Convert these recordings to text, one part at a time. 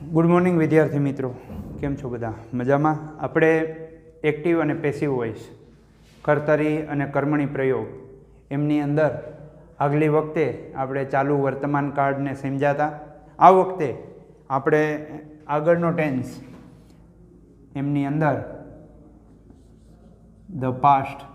Good morning विद्यार्थी मित्रों, केम छो बधा मजामां। आपणे एक्टिव अने पेसिव वॉइस कर्तरी अने कर्मणी प्रयोग एमनी अंदर आगली वखते आपणे चालू वर्तमान काळने समझाता। आ वखते आपणे आगळनो टेन्स एमनी अंदर द पास्ट,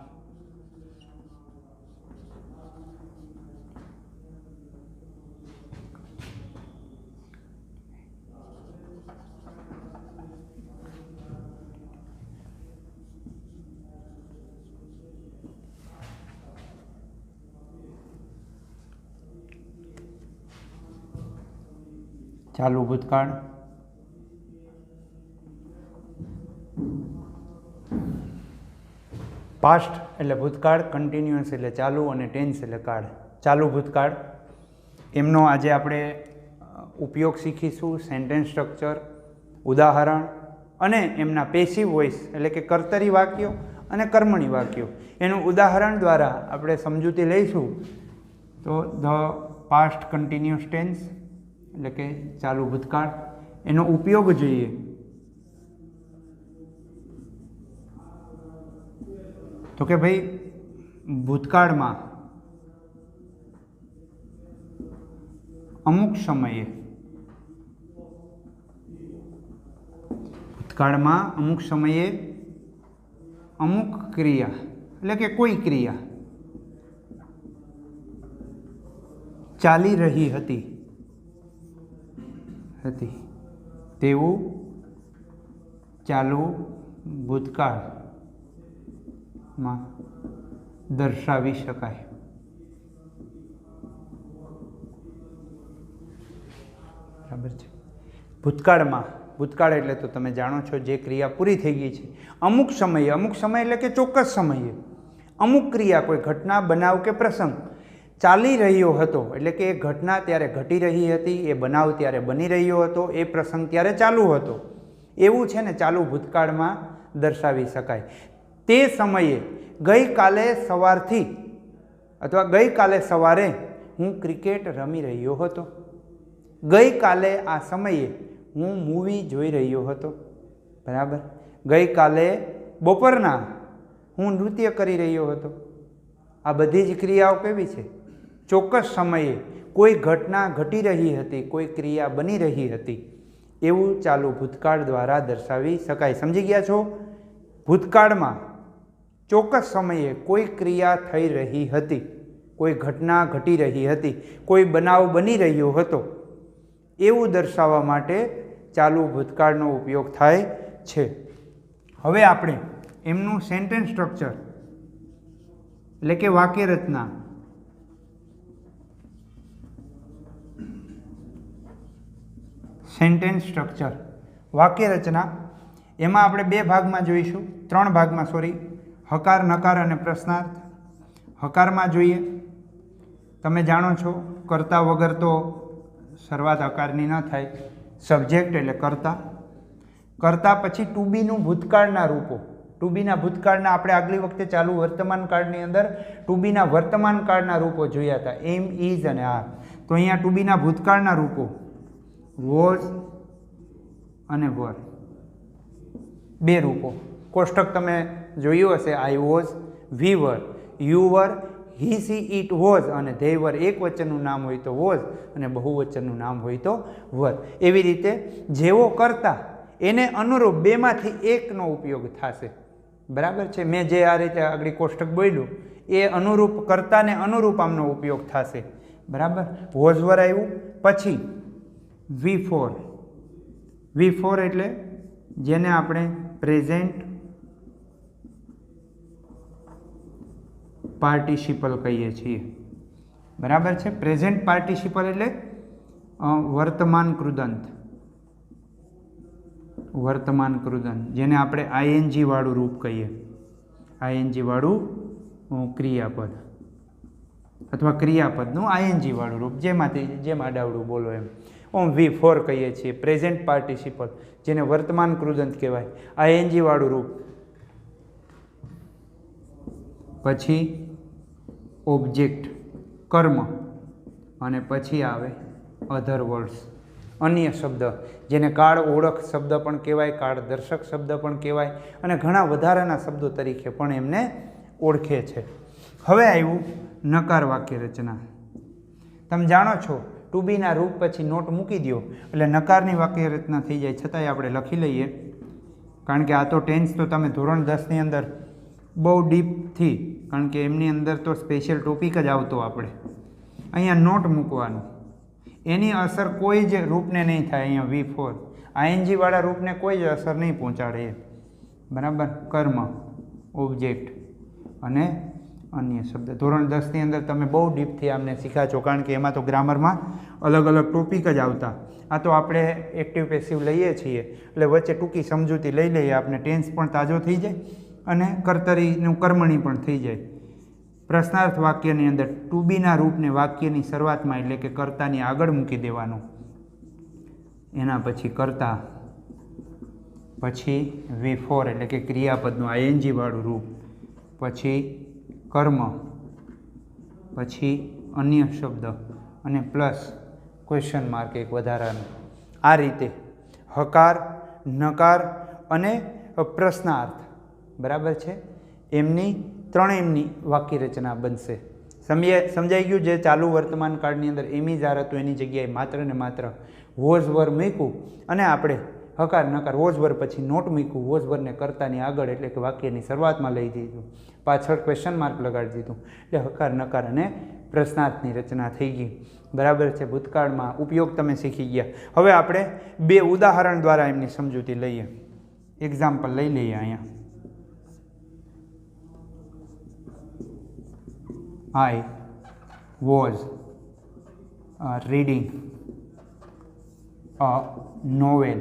चालू भूतकाळ, पास्ट एटले भूतकाळ, कन्टिन्युअस एटले चालू अने टेन्स एटले काळ। चालू भूतकाळ एमनो आजे आपणे उपयोग शीखीशुं। सेन्टेन्स स्ट्रक्चर, उदाहरण अने एमना पेसिव वॉइस एटले के कर्तरी वाक्यो अने कर्मणी वाक्यो एनुं उदाहरण द्वारा आपणे समजूती लईशुं। तो ध पास्ट कन्टिन्युअस टेन्स एटले के चालू भूतकाळ एनो उपयोग जोईए। तो के भाई भूतकाळ में अमुक समये, भूतकाळ में अमुक समये अमुक क्रिया एटले के कोई क्रिया चाली रही हती तेवुं चालू भूतकाळ में दर्शावी शकाय। बराबर है। भूतकाळ में, भूतकाळ एटले तो तमे जाणो छो जे क्रिया पूरी थई गई छे। अमुक समय एटले के चोक्कस समये अमुक क्रिया, कोई घटना, बनाव के प्रसंग चाली रह्यो हतो एटले के ए घटना त्यारे घटी रही हती, ए बनाव त्यारे बनी रह्यो हतो, ए प्रसंग त्यारे चालू हतो, एवुं छे ने चालू भूतकाळ में दर्शावी शकाय। ते समये गई काले सवारथी अथवा गई काले सवारे हूँ क्रिकेट रमी रह्यो हतो। गई काले आ समये हूँ मूवी जोई रह्यो हतो। बराबर। गई काले बपोરના हूँ नृत्य करी रह्यो हतो। आ बधी ज क्रियाओं केवी छे? चोक्कस समये कोई घटना घटी रही हती, कोई क्रिया बनी रही हती, एवुं चालू भूतकाळ द्वारा दर्शावी शकाय। समझी गया छो? भूतकाळ में चोक्कस समये कोई क्रिया थई रही हती, कोई घटना घटी रही हती, कोई बनाव बनी रह्यो हतो, एवुं दर्शाववा माटे चालू भूतकाळनो उपयोग थाय छे। हवे आपणे एमनुं सेन्टेन्स स्ट्रक्चर एटले के वाक्य रचना सेन्टेन्स स्ट्रक्चर वाक्य रचना एमां आपणे बे भागमां जोईशुं, त्रण भागमां सॉरी, हकार, नकार अने प्रश्नार्थ। हकारमां जोईए, तमे जाणो छो कर्ता वगर तो शरूआत हकारनी न थाय। सब्जेक्ट एटले कर्ता, कर्ता पछी टू बीनुं भूतकाळना रूपो। टू बीना भूतकाळना आपणे आगली वखते चालू वर्तमान काळनी अंदर टू बीना वर्तमान काळना रूपो जोया हता, एम, इज अने आर। तो अहींया टू बीना भूतकाळना रूपो वॉज अने वर, बे रूपो। कोष्टक तमे जोयुं हशे, I was, we were, you were, he, she, it was अने धे वर। एक वचननुं नाम होय तो वॉज अने बहुवचननुं नाम होय तो वर। एवी रीते जेवो कर्ता एने अनुरूप बेमांथी एकनो उपयोग थशे। बराबर छे। मैं जे आ रीते आगळ कोष्टक बोल्युं ए अनुरूप कर्ताने अनुरूप आमनो उपयोग थशे। बराबर। वॉज वर आव्युं, पछी वी फोर। वी फोर एटले जेने आपणे प्रेजेंट पार्टिसिपल कहीए छीए। बराबर छे। प्रेजेंट पार्टिसिपल एटले वर्तमान कृदंत, वर्तमान कृदंत जेने आपणे आईएनजी वाळुं रूप कहीए। आईएनजी वाळुं क्रियापद अथवा क्रियापदनुं आईएनजी वाळुं रूप, जेमांथी जेम आडावडुं बोलो एम। वी फोर कहीए छीए प्रेजेंट पार्टिसिपल जेने वर्तमान कृदंत कहेवाय, आईएनजी वाळुं रूप। पछी ऑब्जेक्ट कर्म અને પછી આવે અધર વર્ડ્સ અન્ય શબ્દ, જેને કાળ ઓળખ શબ્દ પણ કહેવાય, કાળ દર્શક શબ્દ પણ કહેવાય અને ઘણા વધારાના શબ્દો તરીકે પણ એમને ઓળખે છે. હવે આવ્યું નકાર વાક્ય રચના. તમે જાણો છો ટુ બીના રૂપ પછી નોટ મૂકી દો એટલે નકારની વાક્ય રચના થઈ જાય. છતાંય આપણે લખી લઈએ, કારણ કે આ તો ટેન્સ તો તમે ધોરણ 10ની અંદર બહુ ડીપથી, કારણ કે એમની અંદર તો સ્પેશિયલ ટોપિક જ આવતો. આપણે અહીંયા નોટ મૂકવાનું, એની અસર કોઈ જ રૂપને નહીં થાય. અહીંયા V4 ING વાળા રૂપને કોઈ જ અસર નહીં પહોંચાડે. બરાબર. કર્મ, ઓબ્જેક્ટ અને અન્ય શબ્દ. ધોરણ 10ની અંદર તમે બહુ ડીપથી આમને શીખ્યા છો, કારણ કે એમાં તો ગ્રામરમાં અલગ અલગ ટોપિક જ આવતા. આ તો આપણે એક્ટિવ પેસિવ લઈએ છીએ એટલે વચ્ચે ટૂંકી સમજૂતી લઈ લઈએ. આપણે ટેન્સ પણ તાજો થઈ જાય અને કર્તરીનું કર્મણી પણ થઈ જાય. પ્રશ્નાર્થ વાક્યની અંદર ટુ બીના રૂપને વાક્યની શરૂઆતમાં એટલે કે કર્તાની આગળ મૂકી દેવાનું. એના પછી કર્તા, પછી V4 એટલે કે ક્રિયાપદનું ING વાળું રૂપ, પછી કર્મ, પછી અન્ય શબ્દ અને પ્લસ ક્વેશ્ચન માર્ક એક વધારાનું. આ રીતે હકાર, નકાર અને પ્રશ્નાર્થ, બરાબર છે, ત્રણેયની વાક્ય રચના બનશે. સમજાઈ ગયું? જે ચાલુ વર્તમાન કાળની અંદર એમિઝાર હતું એની જગ્યાએ માત્ર ને માત્ર વોઝ વર મૂક્યું અને આપણે હકાર નકાર વોઝ વર પછી નોટ મૂક્યું. વોઝ વરને કર્તાની આગળ એટલે કે વાક્યની શરૂઆતમાં લઈ દીધું, પાછળ ક્વેશ્ચન માર્ક લગાડી દીધું. એટલે હકાર નકાર અને પ્રશ્નાર્થની રચના થઈ ગઈ. બરાબર છે. ભૂતકાળમાં ઉપયોગ તમે શીખી ગયા. હવે આપણે બે ઉદાહરણ દ્વારા એમની સમજૂતી લઈએ. એક્ઝામ્પલ લઈ લઈએ. અહીંયા I was reading a novel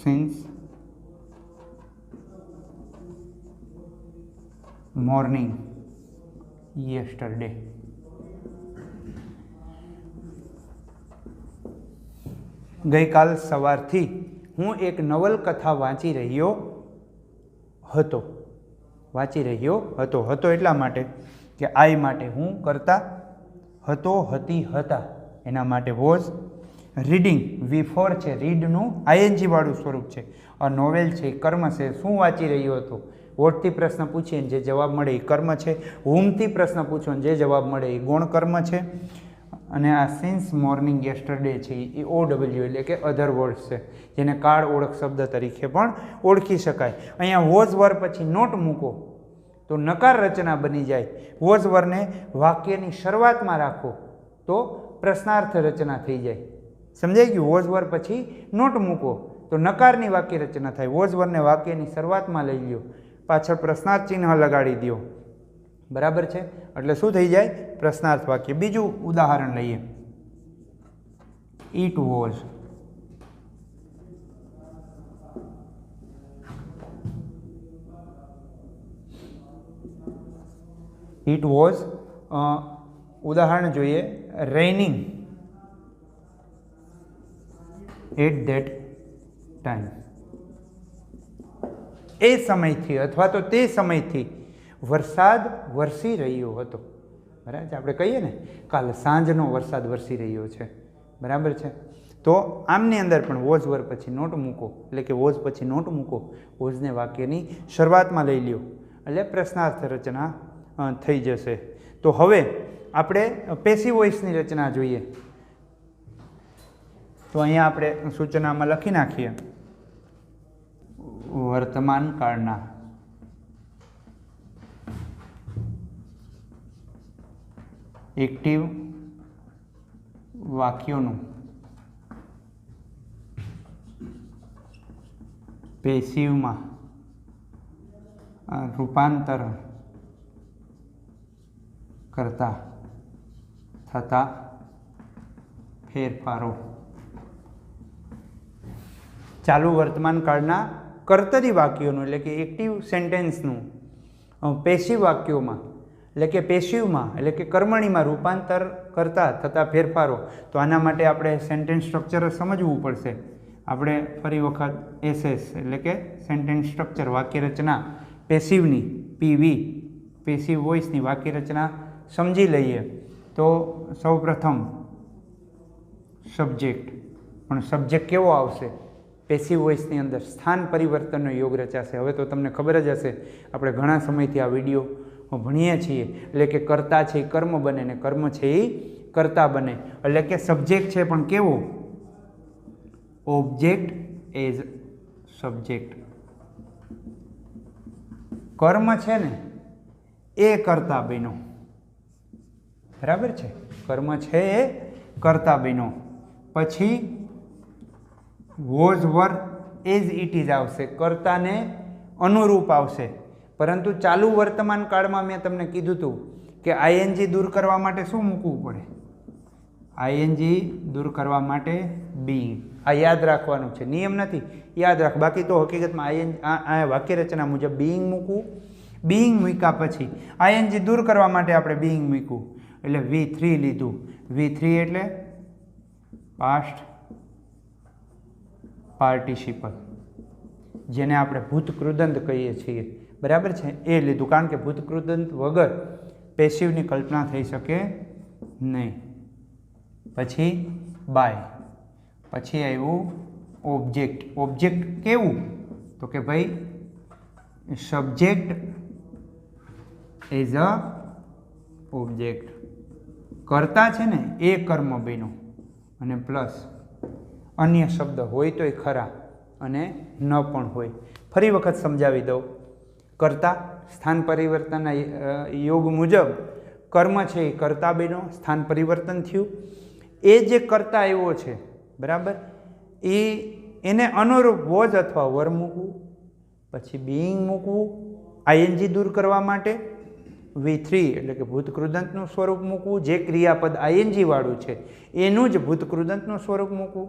since morning yesterday. ગઈકાલ સવારથી હું એક નવલકથા વાંચી રહ્યો હતો. હતો એટલા માટે કે આઈ માટે હું કરતા, હતો, હતી, હતા, એના માટે વોઝ. રીડિંગ V4 છે, રીડનું ING વાળું સ્વરૂપ છે. આ નોવેલ છે, કર્મ છે. શું વાંચી રહ્યો હતો? વોટથી પ્રશ્ન પૂછીએ જે જવાબ મળે એ કર્મ છે. હુમથી પ્રશ્ન પૂછો જે જવાબ મળે એ ગૌણ કર્મ છે. અને આ સિન્સ મોર્નિંગ યસ્ટરડે છે એ OW એટલે કે અધર વર્ડ્સ છે, જેને કાળ ઓળખ શબ્દ તરીકે પણ ઓળખી શકાય. અહીંયા વોઝ વર પછી નોટ મૂકો તો નકાર રચના બની જાય. વોઝ વરને વાક્યની શરૂઆતમાં રાખો તો પ્રશ્નાર્થ રચના થઈ જાય. સમજાઈ ગયું? વોઝ વર પછી નોટ મૂકો તો નકારની વાક્ય રચના થાય. વોઝ વરને વાક્યની શરૂઆતમાં લઈ લ્યો, પાછળ પ્રશ્નાર્થ ચિહ્ન લગાડી દો. બરાબર છે. એટલે શું થઈ જાય? પ્રશ્નાર્થ વાક્ય. બીજું ઉદાહરણ લઈએ. ઇટ વોઝ ઉદાહરણ જોઈએ. Raining at that time. એ સમયથી અથવા તો તે સમયથી વરસાદ વરસી રહ્યો હતો. બરાબર છે. આપણે કહીએ ને કાલે સાંજનો વરસાદ વરસી રહ્યો છે. બરાબર છે. તો આમની અંદર પણ વોઝ વર પછી નોટ મૂકો એટલે કે વોઝ પછી નોટ મૂકો, વોઝને વાક્યની શરૂઆતમાં લઈ લ્યો એટલે પ્રશ્નાર્થ રચના થઈ જશે. તો હવે આપણે પેસિવ વોઇસની રચના જોઈએ. તો અહીંયા આપણે સૂચનામાં લખી નાખીએ વર્તમાન કાળના એક્ટિવ વાક્યોનું પેસિવમાં રૂપાંતરણ કરતા થતા ફેરફારો. ચાલુ વર્તમાન કાળના કર્તરી વાક્યોનું એટલે કે એક્ટિવ સેન્ટેન્સનું પેસિવ વાક્યોમાં એટલે કે પેસિવમાં એટલે કે કર્મણીમાં રૂપાંતર કરતા થતા ફેરફારો. તો આના માટે આપણે સેન્ટેન્સ સ્ટ્રક્ચર સમજવું પડશે. આપણે ફરી વખત SS એટલે કે સેન્ટેન્સ સ્ટ્રક્ચર વાક્ય રચના પેસિવની PV પેસિવ વોઇસની વાક્ય રચના સમજી લઈએ. તો સૌપ્રથમ સબ્જેક્ટ, પણ સબ્જેક્ટ કેવો આવશે? પેસિવ વોઇસની અંદર સ્થાન પરિવર્તનનો યોગ રચાશે. હવે તો તમને ખબર જ હશે, આપણે ઘણા સમયથી આ વિડીયો ભણીએ છીએ. એટલે કે કર્તા છે એ કર્મ બને ને કર્મ છે એ કર્તા બને. એટલે કે સબ્જેક્ટ છે પણ કેવો? Object as subject. કર્મ છે ને એ કર્તા બન્યો. બરાબર છે? કર્મ છે એ કર્તા બન્યો. પછી was var as it is આવશે, કર્તાને અનુરૂપ આવશે. પરંતુ ચાલુ વર્તમાન કાળમાં મેં તમને કીધું હતું કે આઈએનજી દૂર કરવા માટે શું મૂકવું પડે? આઈએનજી દૂર કરવા માટે બીંગ. આ યાદ રાખવાનું છે, નિયમ નથી, યાદ રાખ. બાકી તો હકીકતમાં આ વાક્ય રચના મુજબ બીઈંગ મૂકવું. બીઈંગ મૂક્યા પછી આઈએનજી દૂર કરવા માટે આપણે બીઈંગ મૂક્યું એટલે V3 લીધું. V3 એટલે પાસ્ટ પાર્ટિસિપલ, જેને આપણે ભૂતકૃદંત કહીએ છીએ. બરાબર છે? એ લીધું, કારણ કે ભૂતકૃદંત વગર પેસિવની કલ્પના થઈ શકે નહીં. પછી બાય, પછી આવ્યું ઓબ્જેક્ટ. ઓબ્જેક્ટ કેવું? તો કે ભાઈ સબ્જેક્ટ એઝ અ ઓબ્જેક્ટ. કર્તા છે ને એ કર્મ બન્યો અને પ્લસ અન્ય શબ્દ હોય તોય ખરા અને ન પણ હોય. ફરી વખત સમજાવી દઉં. કર્તા સ્થાન પરિવર્તનના યોગ મુજબ કર્મ છે એ કર્તા બન્યો, સ્થાન પરિવર્તન થયું. એ જે કર્તા આવ્યો છે, બરાબર, એને અનુરૂપ વોઝ અથવા વર મૂકવું, પછી બીઈંગ મૂકવું આઈએનજી દૂર કરવા માટે, V3 એટલે કે ભૂતકૃદંતનું સ્વરૂપ મૂકવું, જે ક્રિયાપદ આઈએનજી વાળું છે એનું જ ભૂતકૃદંતનું સ્વરૂપ મૂકવું,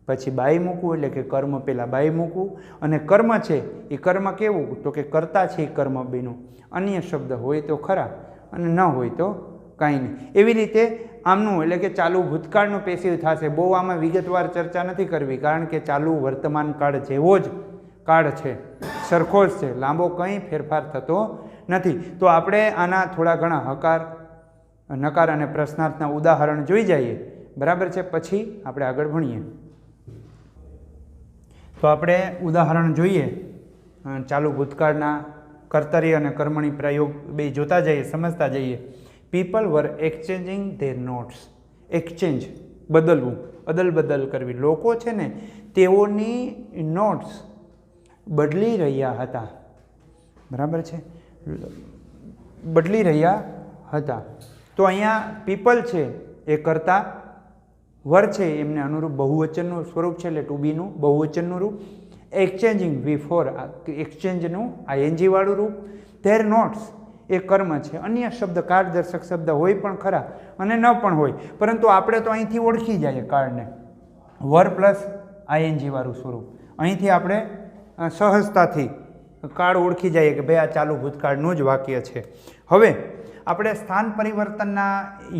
પછી બાય મૂકવું એટલે કે કર્મ પહેલાં બાય મૂકવું. અને કર્મ છે એ કર્મ કેવું? તો કે કર્તા છે એ કર્મ બન્યું. અન્ય શબ્દ હોય તો ખરા અને ન હોય તો કાંઈ નહીં. એવી રીતે આમનું એટલે કે ચાલુ ભૂતકાળનું પેસિવ થશે. બહુ આમાં વિગતવાર ચર્ચા નથી કરવી, કારણ કે ચાલુ વર્તમાન કાળ જેવો જ કાળ છે, સરખો જ છે, લાંબો કંઈ ફેરફાર થતો નથી. તો આપણે આના થોડા ઘણા હકાર, નકાર અને પ્રશ્નાર્થના ઉદાહરણ જોઈ જઈએ. બરાબર છે? પછી આપણે આગળ ભણીએ. તો આપણે ઉદાહરણ જોઈએ. ચાલુ ભૂતકાળના કર્તરી અને કર્મણી પ્રયોગ બે જોતા જઈએ, સમજતા જઈએ. People var exchanging there notes. Exchange, બદલવું, અદલ બદલ કરવી. લોકો છે ને તેઓની નોટ્સ બદલી રહ્યા હતા. બરાબર છે? બદલી રહ્યા હતા. તો અહીંયા પીપલ છે એ કરતા, વર છે એમને અનુરૂપ બહુવચનનું સ્વરૂપ છે એટલે ટુ બીનું બહુવચનનું રૂપ. એક્સચેન્જિંગ V4 એક્સચેન્જનું આઈએનજી વાળું રૂપ. ધેર નોટ્સ એ કર્મ છે. અન્ય શબ્દ કાળદર્શક શબ્દ હોય પણ ખરા અને ન પણ હોય, પરંતુ આપણે તો અહીંથી ઓળખી જઈએ કાળને. વર પ્લસ આઈએનજી વાળું સ્વરૂપ. અહીંથી આપણે સહજતાથી કાળ ઓળખી જઈએ કે ભાઈ આ ચાલુ ભૂતકાળનું જ વાક્ય છે. હવે આપણે સ્થાન પરિવર્તનના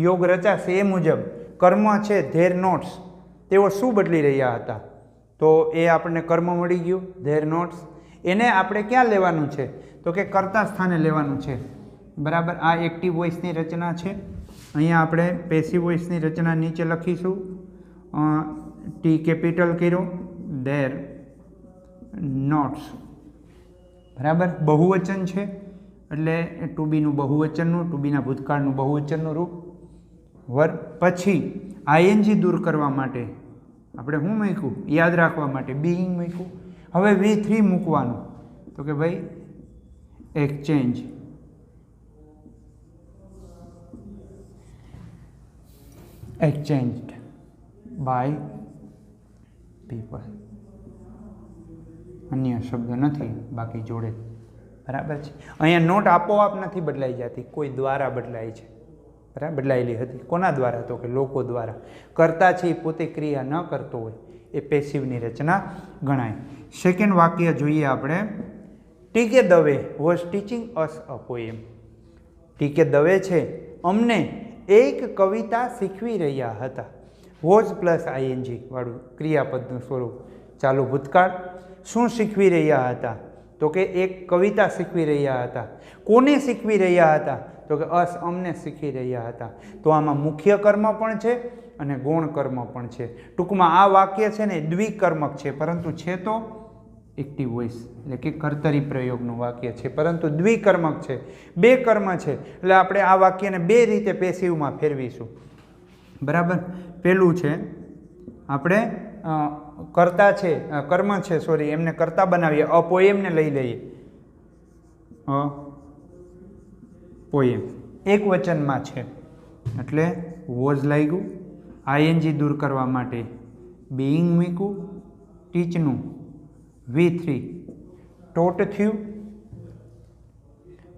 યોગ રચાશે એ મુજબ કર્મ છે ધેર નોટ્સ, તેઓ શું બદલી રહ્યા હતા? તો એ આપણને કર્મ મળી ગયું, ધેર નોટ્સ. એને આપણે ક્યાં લેવાનું છે? તો કે કર્તા સ્થાને લેવાનું છે. બરાબર? આ એક્ટિવ વોઇસની રચના છે. અહીંયા આપણે પેસિવ વોઇસની રચના નીચે લખીશું. ટી કેપિટલ કર્યો, ધેર નોટ્સ. બરાબર? બહુવચન છે એટલે ટુ બીનું બહુવચનનું, ટુ બીના ભૂતકાળનું બહુવચનનું રૂપ વર. પછી આઈએનજી દૂર કરવા માટે આપણે શું મૂક્યું? યાદ રાખવા માટે બીઈંગ મૂક્યું. હવે V3 મૂકવાનું, તો કે ભાઈ એક્સચેન્જ. એક્સચેન્જડ by people. અન્ય શબ્દ નથી, બાકી જોડે. બરાબર છે? અહીંયા નોટ આપોઆપ નથી બદલાઈ જતી, કોઈ દ્વારા બદલાય છે. બરાબર? બદલાયેલી હતી. કોના દ્વારા? તો કે લોકો દ્વારા. કરતા છે એ પોતે ક્રિયા ન કરતો હોય એ પેસિવની રચના ગણાય. સેકન્ડ વાક્ય જોઈએ આપણે. T K. Dave was teaching us a poem. T K. Dave છે અમને એક કવિતા શીખવી રહ્યા હતા. વોઝ પ્લસ આઈએનજી વાળું ક્રિયાપદનું સ્વરૂપ. ચાલુ ભૂતકાળ. શું શીખવી રહ્યા હતા? તો કે એક કવિતા શીખવી રહ્યા હતા. કોને શીખવી રહ્યા હતા? તો કે અસ, અમને શીખવી રહ્યા હતા. તો આમાં મુખ્ય કર્મ પણ છે અને ગૌણ કર્મ પણ છે. ટૂંકમાં આ વાક્ય છે ને દ્વિકર્મક છે, પરંતુ છે તો એક્ટિવ વોઇસ એટલે કે કર્તરી પ્રયોગનું વાક્ય છે, પરંતુ દ્વિકર્મક છે, બે કર્મ છે. એટલે આપણે આ વાક્યને બે રીતે પેસિવમાં ફેરવીશું. બરાબર. પેલું છે આપણે કર્તા છે, કર્મ છે સોરી, એમને કર્તા બનાવીએ, અ પોએમને લઈ લઈએ. અ પોએમ એક વચનમાં છે એટલે વોઝ લાગ્યું, આઈએનજી દૂર કરવા માટે બીઈંગ મૂક્યું, ટીચનું V3 ટોટ થયું,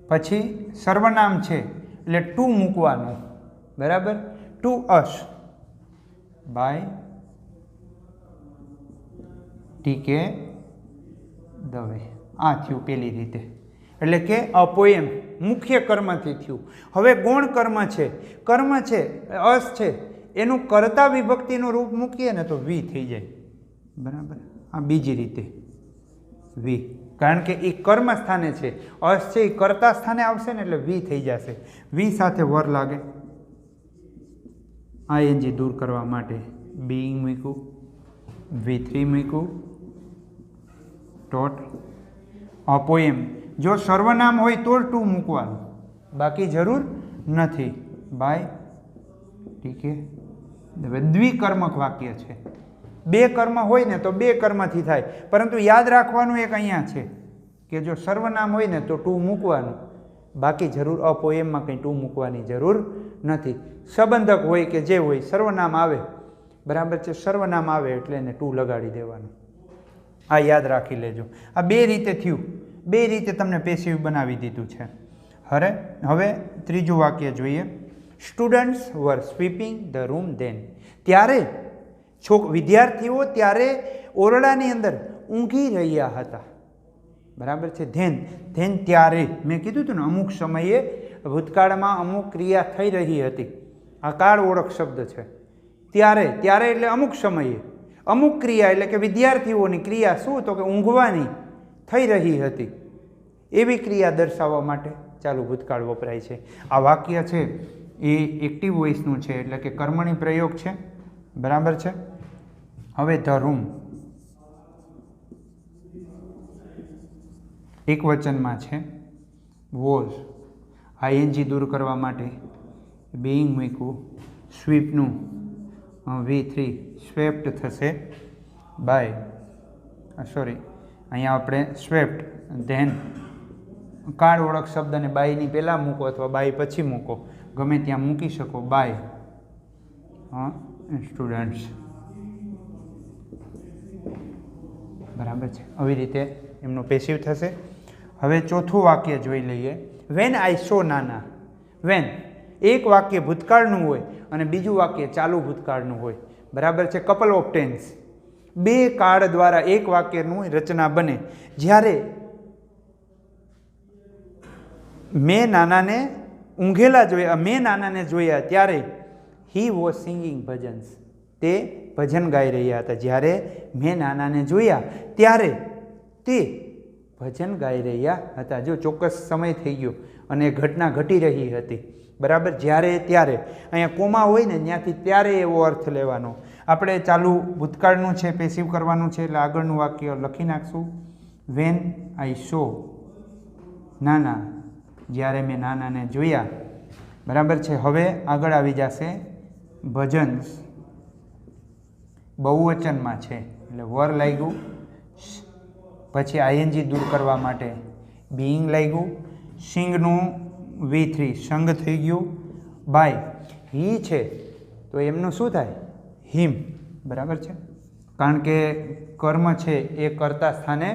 પછી સર્વનામ છે એટલે ટુ મૂકવાનું. બરાબર. To us by T K Dave. આ થયું પેલી રીતે, એટલે કે અ પોએમ મુખ્ય કર્મથી થયું. હવે ગૌણ કર્મ છે, કર્મ છે અસ છે, એનું કર્તા વિભક્તિનું રૂપ મૂકીએ ને તો વી થઈ જાય. બરાબર. આ બીજી રીતે વી, કારણ કે એ કર્મ સ્થાને છે, અસ છે એ કર્તા સ્થાને આવશે ને એટલે વી થઈ જશે. વી સાથે વર લાગે, આઈએનજી દૂર કરવા માટે બીઈંગ મૂક્યું, V3 મૂક્યું, ટોટ અ પોએમ. જો સર્વનામ હોય તો ટુ મૂકવાનું, બાકી જરૂર નથી. બાય ઠીક. હવે દ્વિકર્મક વાક્ય છે, બે કર્મ હોય ને તો બે કર્મથી થાય, પરંતુ યાદ રાખવાનું એક અહીંયા છે કે જો સર્વનામ હોય ને તો ટુ મૂકવાનું, બાકી જરૂર અ પોએમમાં કંઈ ટુ મૂકવાની જરૂર નથી. સંબંધક હોય કે જે હોય, સર્વનામ આવે, બરાબર છે, સર્વનામ આવે એટલે એને ટુ લગાડી દેવાનું. આ યાદ રાખી લેજો. આ બે રીતે થયું, બે રીતે તમને પેસિવ બનાવી દીધું છે. હવે ત્રીજું વાક્ય જોઈએ. Students were sweeping the room then. ત્યારે વિદ્યાર્થીઓ ત્યારે ઓરડાની અંદર ઊંઘી રહ્યા હતા. બરાબર છે. ધેન ત્યારે મેં કીધું હતું ને અમુક સમયે ભૂતકાળમાં અમુક ક્રિયા થઈ રહી હતી. આ કાળ ઓળખ શબ્દ છે. ત્યારે એટલે અમુક સમયે, અમુક ક્રિયા એટલે કે વિદ્યાર્થીઓની ક્રિયા શું તો કે ઊંઘવાની થઈ રહી હતી. એવી ક્રિયા દર્શાવવા માટે ચાલુ ભૂતકાળ વપરાય છે. આ વાક્ય છે એ એક્ટિવ વોઇસનું છે, એટલે કે કર્મણી પ્રયોગ છે. બરાબર છે. હવે ધ રૂમ એક વચનમાં છે, વોઝ આઈએનજી દૂર કરવા માટે બીઈંગ મૂક્યું, સ્વીપનું V3 સ્વેપ્ટ થશે બાય, સોરી અહીંયા આપણે સ્વેપ્ટ, ધેન કાળ ઓળખ શબ્દને બાયની પહેલાં મૂકો અથવા બાય પછી મૂકો, ગમે ત્યાં મૂકી શકો. By students. બરાબર છે. આવી રીતે એમનો પેસિવ થશે. હવે ચોથું વાક્ય જોઈ લઈએ. વેન આઈ સો નાના. વેન એક વાક્ય ભૂતકાળનું હોય અને બીજું વાક્ય ચાલુ ભૂતકાળનું હોય. બરાબર છે. કપલ ઓફ ટેન્સ, બે કાળ દ્વારા એક વાક્યનું રચના બને. જ્યારે મેં નાનાને ઊંઘેલા જોયા, મેં નાનાને જોયા ત્યારે હી વોઝ સિંગિંગ ભજન્સ. તે ભજન ગાઈ રહ્યા હતા. જ્યારે મેં નાનાને જોયા ત્યારે તે ભજન ગાઈ રહ્યા હતા. જો ચોક્કસ સમય થઈ ગયો અને ઘટના ઘટી રહી હતી. બરાબર. જ્યારે ત્યારે અહીંયા કોમા હોય ને ત્યાંથી ત્યારે એવો અર્થ લેવાનો. આપણે ચાલુ ભૂતકાળનું છે, પેસિવ કરવાનું છે, એટલે આગળનું વાક્ય લખી નાખશું. વેન આઈ સો નાના, જ્યારે મેં નાનાને જોયા. બરાબર છે. હવે આગળ આવી જશે ભજન્સ, બહુવચનમાં છે એટલે વર લાગ્યું, પછી આઈએનજી દૂર કરવા માટે બીઈંગ લાગ્યું, સિંગનું V3 સંગ થઈ ગયું, બાય હી છે તો એમનું શું થાય? હિમ. બરાબર છે. કારણ કે કર્મ છે એ કર્તા સ્થાને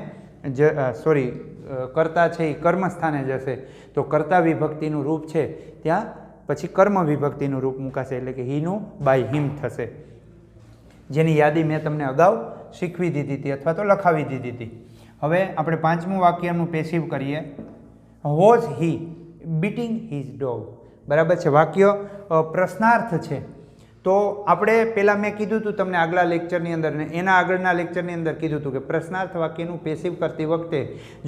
કર્તા છે એ કર્મ સ્થાને જશે, તો કર્તા વિભક્તિનું રૂપ છે ત્યાં પછી કર્મ વિભક્તિનું રૂપ મુકાશે, એટલે કે હીનું બાય હિમ થશે. જેની યાદી મેં તમને અગાઉ શીખવી દીધી હતી અથવા તો લખાવી દીધી હતી. હવે આપણે પાંચમું વાક્યનું પેસિવ કરીએ. Was he beating his dog. બરાબર છે. વાક્ય પ્રશ્નાર્થ છે તો આપણે પહેલાં મેં કીધું હતું તમને આગલા લેક્ચરની અંદર ને એના આગળના લેક્ચરની અંદર કીધું હતું કે પ્રશ્નાર્થ વાક્યનું પેસિવ કરતી વખતે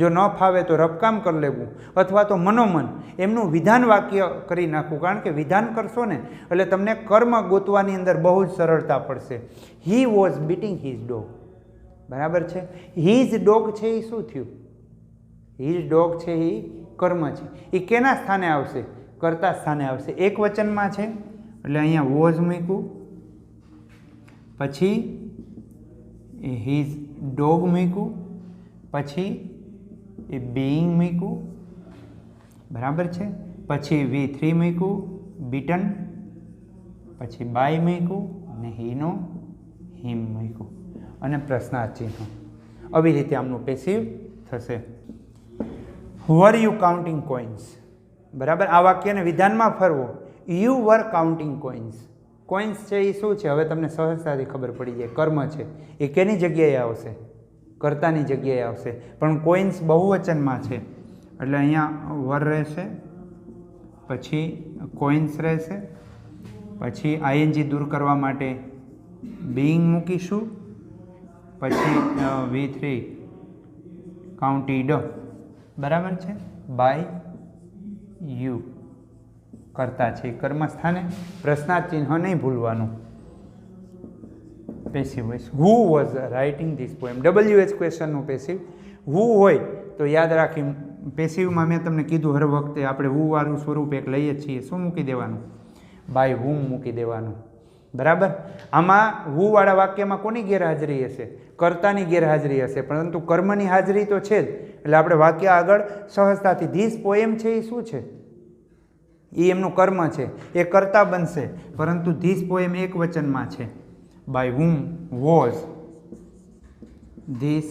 જો ન ફાવે તો રફકામ કરી લેવું અથવા તો મનોમન એમનું વિધાન વાક્ય કરી નાખવું, કારણ કે વિધાન કરશો ને એટલે તમને કર્મ ગોતવાની અંદર બહુ જ સરળતા પડશે. He was beating his dog, બરાબર છે. હિઝ ડોગ છે એ શું થયું? હિઝ ડોગ છે એ કર્મ છે. એ કેના સ્થાને આવશે? કર્તા સ્થાને આવશે. એક વચનમાં છે એટલે અહીંયા વોઝ મૂક્યું, પછી હિઝ ડોગ મૂક્યું, પછી એ બીઈંગ મૂક્યું, બરાબર છે. પછી V3 મૂક્યું, બીટન, પછી બાય મૂક્યું અને હીનો હિમ મૂક્યું અને પ્રશ્નાર્થ ચિહ્ન. આવી રીતે આમનું પેસિવ થશે. વર યુ કાઉન્ટિંગ કોઇન્સ, બરાબર. આ વાક્યને વિધાનમાં ફરવો. You were counting coins. Coins છે એ શું છે? હવે તમને સહજતાથી ખબર પડી જાય. કર્મ છે એ કેની જગ્યાએ આવશે? કર્તાની જગ્યાએ આવશે. પણ કોઇન્સ બહુવચનમાં છે એટલે અહીંયા વર રહેશે, પછી કોઇન્સ રહેશે, પછી આઈએનજી દૂર કરવા માટે બીઈંગ મૂકીશું, પછી V3 કાઉન્ટીડ, બરાબર છે. બાય યુ કરતા છે કર્મ સ્થાને. પ્રશ્નાર્થ ચિહ્ન નહીં ભૂલવાનું. Passive voice. Who was writing this poem? WH ક્વેશ્ચનનું પેસિવ હુ હોય તો યાદ રાખી. પેસિવમાં મેં તમને કીધું હર વખતે આપણે હુ વાળું સ્વરૂપ એક લઈએ છીએ. શું મૂકી દેવાનું? બાય હુમ મૂકી દેવાનું, બરાબર. આમાં હુ વાળા વાક્યમાં કોની ગેરહાજરી હશે? કર્તાની ગેરહાજરી હશે, પરંતુ કર્મની હાજરી તો છે જ. એટલે આપણે વાક્ય આગળ સહજતાથી ધીસ પોએમ છે એ શું છે? એ એમનું કર્મ છે, એ કર્તા બનશે, પરંતુ ધીસ પોએમ એક વચનમાં છે. By whom was this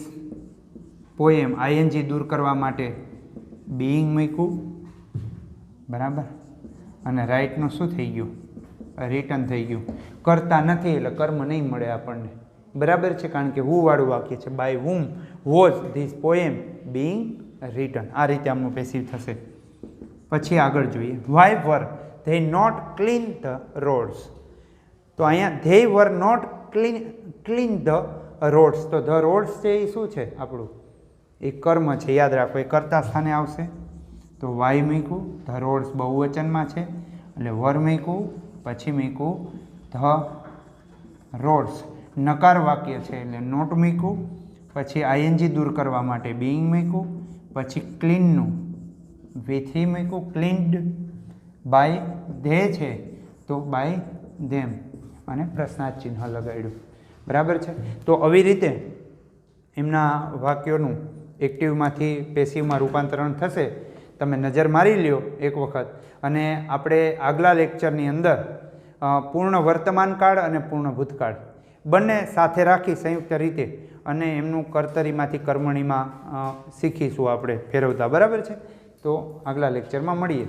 poem. I N G દૂર કરવા માટે બીઈંગ મૂક્યું, બરાબર. અને રાઇટનું શું થઈ ગયું? રિટર્ન થઈ ગયું. કરતા નથી એટલે કર્મ નહીં મળે આપણને, બરાબર છે, કારણ કે હુ વાળું વાક્ય છે. By whom was this poem being return. આ રીતે આમનું પેસિવ થશે. પછી આગળ જોઈએ. Why were they not clean the roads? તો અહીંયા they were not clean the roads. તો ધ રોડ્સ છે એ શું છે આપણું? એ કર્મ છે, યાદ રાખો. એ કર્તા સ્થાને આવશે તો વાય મૂક્યું. ધ રોડ્સ બહુવચનમાં છે એટલે વર મૂક્યું, પછી મૂક્યું ધ રોડ્સ. નકાર વાક્ય છે એટલે નોટ મૂક્યું, પછી આઈએનજી દૂર કરવા માટે બીઈંગ મૂક્યું, પછી ક્લીનનું V3 મૂક્યું, ક્લીન્ડ. બાય ધે છે તો બાય ધેમ અને પ્રશ્નાર્થ ચિહ્ન લગાડ્યું, બરાબર છે. તો આવી રીતે એમના વાક્યોનું એક્ટિવમાંથી પેસિવમાં રૂપાંતરણ થશે. તમે નજર મારી લ્યો એક વખત. અને આપણે આગલા લેક્ચરની અંદર પૂર્ણ વર્તમાન કાળ અને પૂર્ણ ભૂતકાળ બંને સાથે રાખી સંયુક્ત રીતે અને એમનું કર્તરીમાંથી કર્મણીમાં શીખીશું આપણે ફેરવતા, બરાબર છે. તો આગલા લેક્ચરમાં મળીએ.